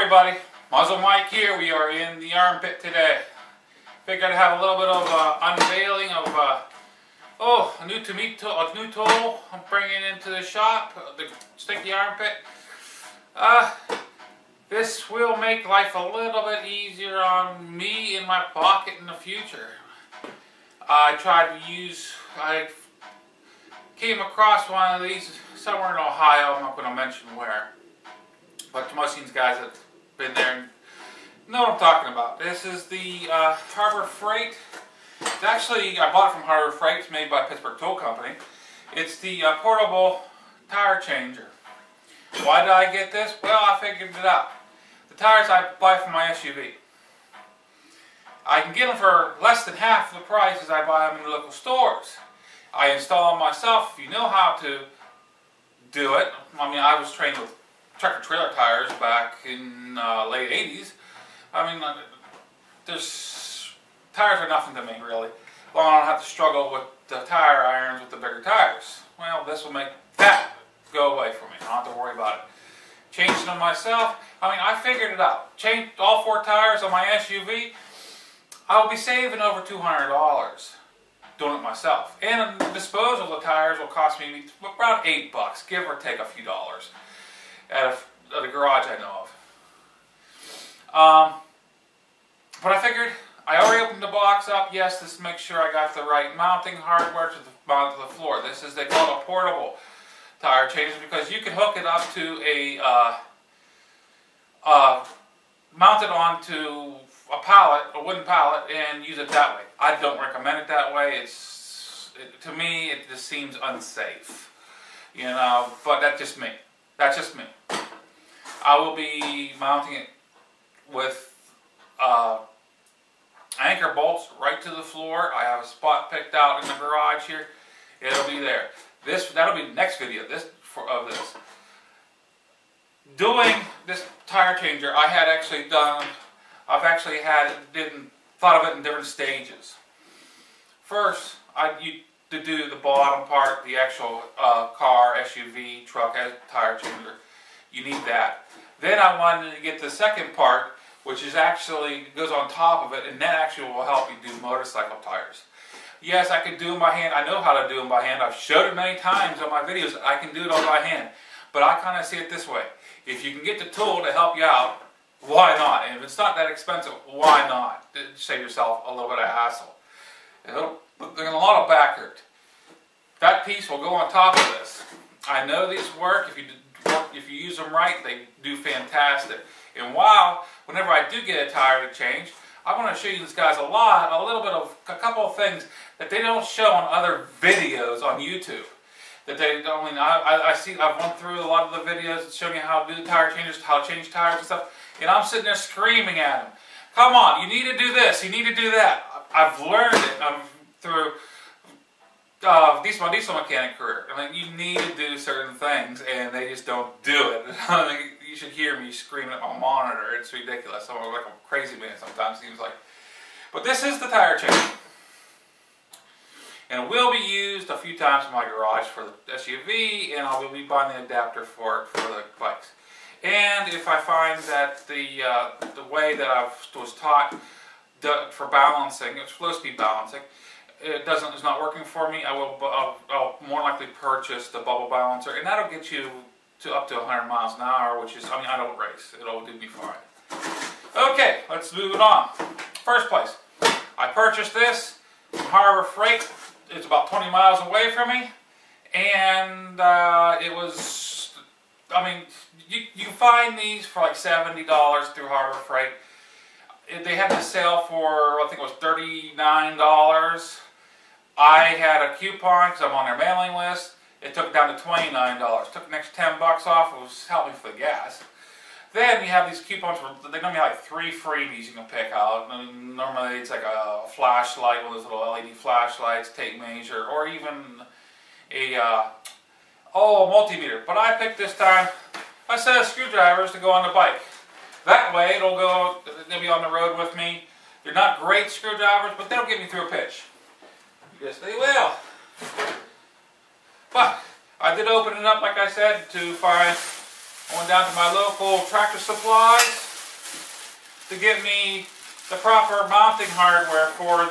everybody, MuzzleMike here. We are in the armpit today. Figured I'd have a little bit of unveiling of a new tool I'm bringing into the shop, the sticky armpit. This will make life a little bit easier on me in my pocket in the future. I came across one of these somewhere in Ohio. I'm not going to mention where, but most of these guys have been there know what I'm talking about. This is the Harbor Freight. It's actually, I bought it from Harbor Freight. It's made by Pittsburgh Tool Company. It's the portable tire changer. Why did I get this? Well, I figured it out. The tires I buy for my SUV, I can get them for less than half the price as I buy them in the local stores. I install them myself. If you know how to do it, I mean, I was trained with tractor trailer tires back in late 80s. I mean, tires are nothing to me really. Well, I don't have to struggle with the tire irons with the bigger tires. Well, this will make that go away for me. I don't have to worry about it. Changing them myself, I mean, I figured it out. Changed all 4 tires on my SUV. I will be saving over $200 doing it myself. And the disposal of the tires will cost me around $8, give or take a few dollars, at a garage I know of. But I figured, I already opened the box up. Yes, this makes sure I got the right mounting hardware to mount to the floor. This is, they call it a portable tire changer because you can hook it up to mount it onto a pallet, a wooden pallet, and use it that way. I don't recommend it that way. To me, it just seems unsafe, you know. But that's just me. That's just me. I will be mounting it with anchor bolts right to the floor. I have a spot picked out in the garage here. It'll be there. That'll be the next video. Of this. Doing this tire changer, I've actually thought of it in different stages. First, to do the bottom part, the actual car, SUV, truck tire changer. You need that. Then I wanted to get the second part, which is actually goes on top of it, and that actually will help you do motorcycle tires. Yes, I can do them by hand. I know how to do them by hand. I've showed it many times on my videos. I can do it all by hand. But I kind of see it this way. If you can get the tool to help you out, why not? And if it's not that expensive, why not? Save yourself a little bit of hassle. And a lot of back hurt. That piece will go on top of this. I know these work. If you use them right, they do fantastic. And whenever I do get a tire to change, I want to show you guys a couple of things that they don't show on other videos on YouTube. That they don't. I've went through a lot of the videos that show me how to do the tire changes, how to change tires and stuff, and I'm sitting there screaming at them. Come on, you need to do this, you need to do that. I've learned it through my diesel mechanic career. I mean, you need to do certain things, and they just don't do it. I mean, you should hear me screaming at my monitor. It's ridiculous. I'm like a crazy man sometimes, seems like. But this is the tire changer. And it will be used a few times in my garage for the SUV, and I will be buying the adapter for it for the bikes. And if I find that the way that I was taught for balancing, it's supposed to be balancing, it's not working for me, I'll more likely purchase the bubble balancer, and that'll get you to up to 100 miles an hour, which is, I mean, I don't race. It'll do me fine. Okay, let's move it on. First place, I purchased this from Harbor Freight. It's about 20 miles away from me, and it was, I mean, you find these for like $70 through Harbor Freight. They had this sale for, I think it was $39. I had a coupon because I'm on their mailing list. It took it down to $29. Took an extra $10 off. It was helping for the gas. Then you have these coupons where they normally have like 3 freebies you can pick out. I mean, normally it's like a flashlight, one of those little LED flashlights, tape measure, or even a multimeter. But I picked this time a set of screwdrivers to go on the bike. That way they'll be on the road with me. They're not great screwdrivers, but they'll get me through a pitch. Yes, they will. But I did open it up, like I said, to find. I went down to my local Tractor Supplies, to get me the proper mounting hardware for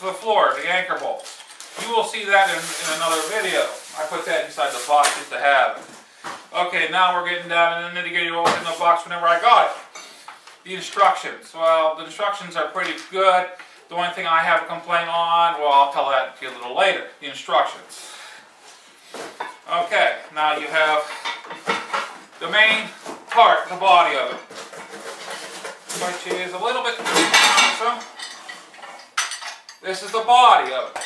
the floor, the anchor bolts. You will see that in another video. I put that inside the box just to have it. Okay, now we're getting down in the nitty-gritty what was in the box whenever I got it. The instructions. Well, the instructions are pretty good. The only thing I have a complaint on, well, I'll tell that to you a little later. The instructions. Okay, now you have the main part, the body of it, which is a little bit cumbersome. This is the body of it.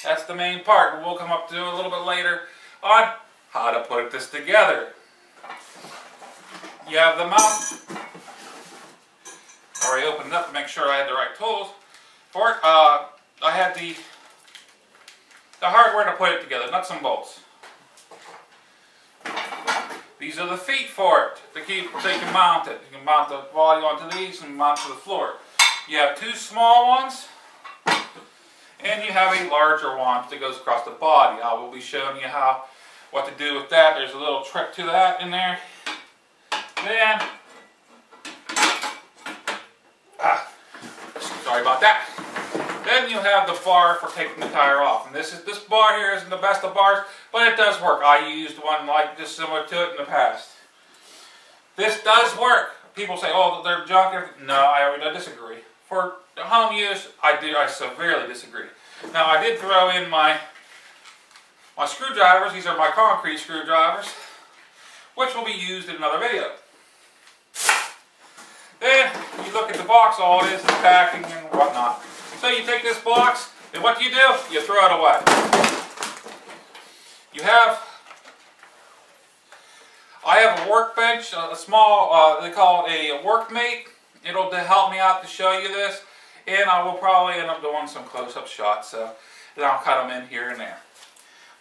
That's the main part, and we'll come up to a little bit later on how to put this together. You have the mount. I already opened it up to make sure I had the right tools for it. I had the hardware to put it together, nuts and bolts. These are the feet for it to keep so you can mount it. You can mount the body onto these and mount to the floor. You have two small ones, and you have a larger one that goes across the body. I will be showing you what to do with that. There's a little trick to that in there. Then, sorry about that. Then you have the bar for taking the tire off. And this bar here isn't the best of bars, but it does work. I used one like this similar to it in the past. This does work. People say, oh, they're junk. No, I disagree. For home use, I severely disagree. Now, I did throw in my screwdrivers. These are my concrete screwdrivers, which will be used in another video. Then, you look at the box, all it is packing and whatnot. So you take this box, and what do? You throw it away. I have a workbench, a small, they call it a workmate. It'll help me out to show you this, and I will probably end up doing some close-up shots, so then I'll cut them in here and there.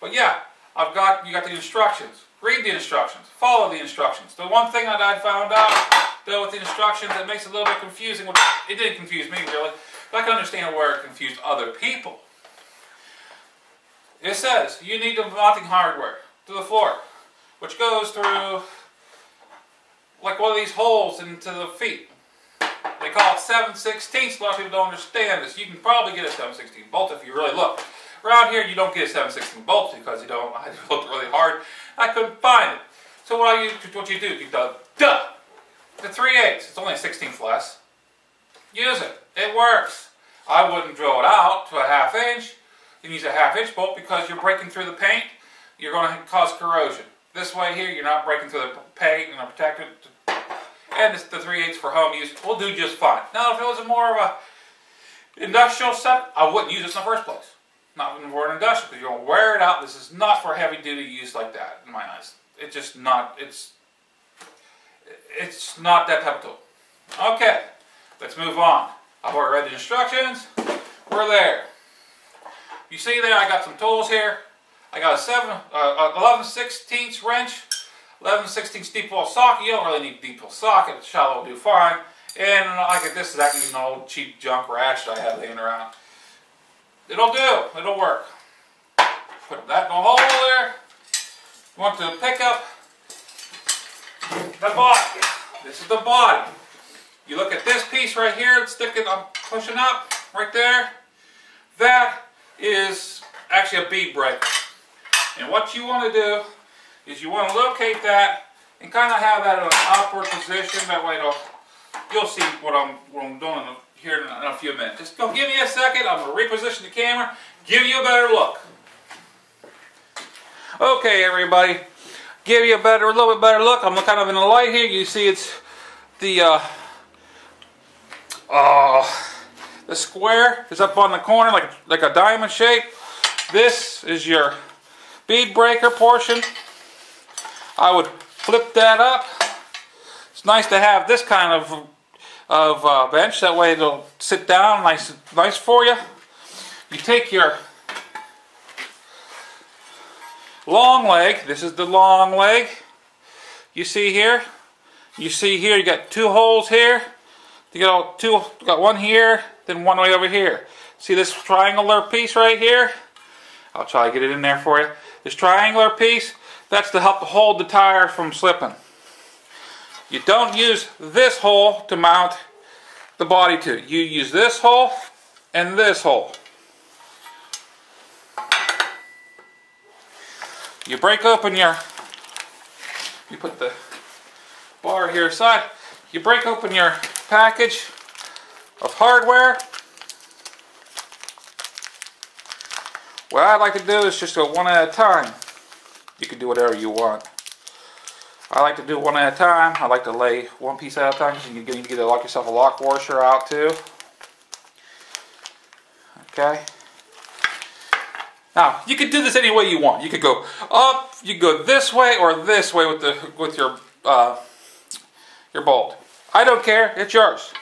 But yeah, you got the instructions. Read the instructions. Follow the instructions. The one thing that I found out, though, with the instructions that makes it a little bit confusing, which it didn't confuse me really, but I can understand where it confused other people. It says you need the mounting hardware to the floor, which goes through like one of these holes into the feet. They call it 7/16. A lot of people don't understand this. You can probably get a 7/16 bolt if you really look. Around here, you don't get a 7/16 bolt because you don't. I looked really hard. I couldn't find it. So what you do? You go, duh. The 3/8. It's only a 16th less. Use it. It works. I wouldn't drill it out to a 1/2 inch. You use a 1/2 inch bolt because you're breaking through the paint. You're going to cause corrosion. This way here, you're not breaking through the paint and protect it. And it's the 3/8 for home use will do just fine. Now, if it was more of a industrial set, I wouldn't use this in the first place. Not even for an industrial, because you're going to wear it out. This is not for heavy duty use like that, in my eyes. It's just not. It's not that type of tool. Okay, let's move on. I've already read the instructions. We're there. You see there, I got some tools here. I got a 11/16 wrench, 11/16 deep hole socket. You don't really need deep hole socket. Shallow will do fine. And I get this is actually an old cheap junk ratchet I have laying around. It'll do. It'll work. Put that in a hole there. You want to pick up the body. This is the body. You look at this piece right here. It's sticking. I'm pushing up right there. That is actually a bead breaker. And what you want to do is you want to locate that and kind of have that in an upward position. That way you'll see what I'm doing here in a few minutes. Just go give me a second. I'm going to reposition the camera, give you a better look. Okay, everybody. Give you a little bit better look. I'm kind of in the light here. You see it's the square is up on the corner like a diamond shape. This is your bead breaker portion. I would flip that up. It's nice to have this kind of bench. That way it'll sit down nice for you. You take your long leg. This is the long leg. You see here. You see here. You got two holes here. You got one here, then one way over here. See this triangular piece right here? I'll try to get it in there for you. This triangular piece, That's to help hold the tire from slipping. You don't use this hole to mount the body to. You use this hole and this hole. You break open your, you put the bar here aside, you break open your package of hardware. What I like to do is just go one at a time. You can do whatever you want. I like to do one at a time. I like to lay one piece at a time because you need to lock yourself a lock washer out too. Okay. Now you could do this any way you want. You could go up, you could go this way or this way with your bolt. I don't care. It's yours.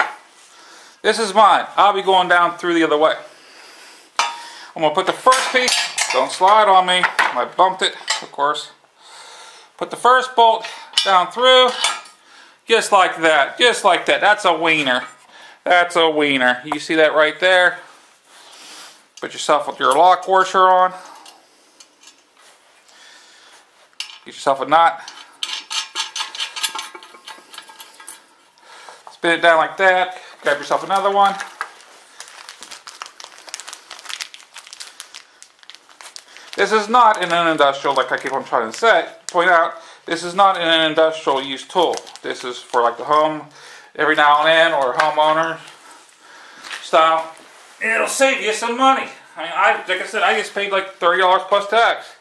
This is mine. I'll be going down through the other way. I'm going to put the first piece. Don't slide on me. I bumped it, of course. Put the first bolt down through, just like that. Just like that. That's a wiener. That's a wiener. You see that right there? Put yourself with your lock washer on. Get yourself a knot. Spin it down like that. Grab yourself another one. This is not in an industrial, like I keep on trying to point out, this is not in an industrial use tool. This is for like the home, every now and then, or homeowner style. It'll save you some money. I mean, like I said, I just paid like $30 plus tax.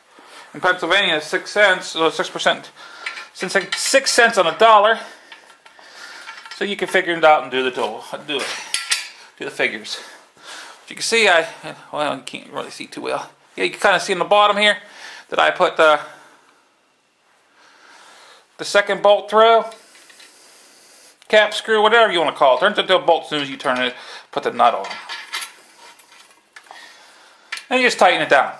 In Pennsylvania, 6 cents, 6%, 6 cents on a dollar. So you can figure it out and do the total. Do the figures. But you can see, well, you can't really see too well. Yeah, you can kind of see in the bottom here that I put the second bolt through, cap screw, whatever you want to call it. Turns into a bolt as soon as you turn it, put the nut on. And you just tighten it down.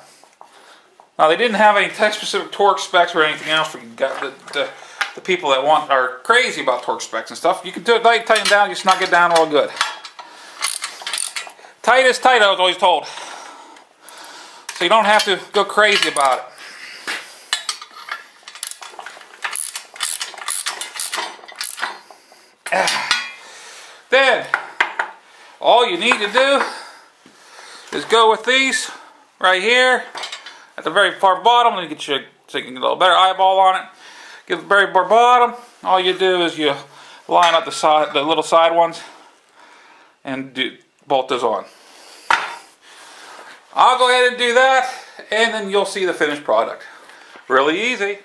Now they didn't have any specific torque specs or anything else for the people that are crazy about torque specs and stuff. You can do it, tighten down, you snug it down real good. Tight is tight, I was always told. So you don't have to go crazy about it. Then, all you need to do is go with these right here at the very far bottom. Let me get you so you can get a little better eyeball on it. Get the very far bottom. All you do is you line up the little side ones, and bolt those on. I'll go ahead and do that, and then you'll see the finished product. Really easy.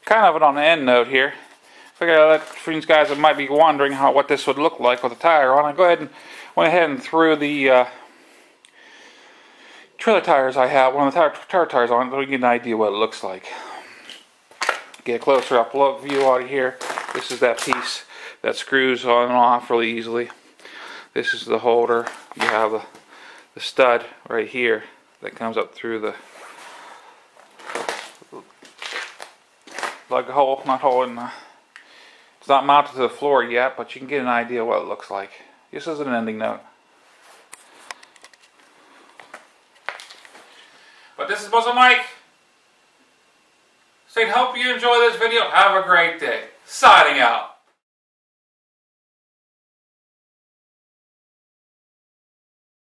Kind of on the end note here. Figure for you guys that might be wondering what this would look like with a tire on. I went ahead and threw the trailer tires I have, one of the tire tires on, so you get an idea what it looks like. Get a closer up view out of here. This is that piece that screws on and off really easily. This is the holder. You have the stud right here that comes up through the lug hole, it's not mounted to the floor yet, but you can get an idea what it looks like. This is an ending note. But this is MuzzleMike. Saying, hope you enjoy this video. Have a great day. Signing out.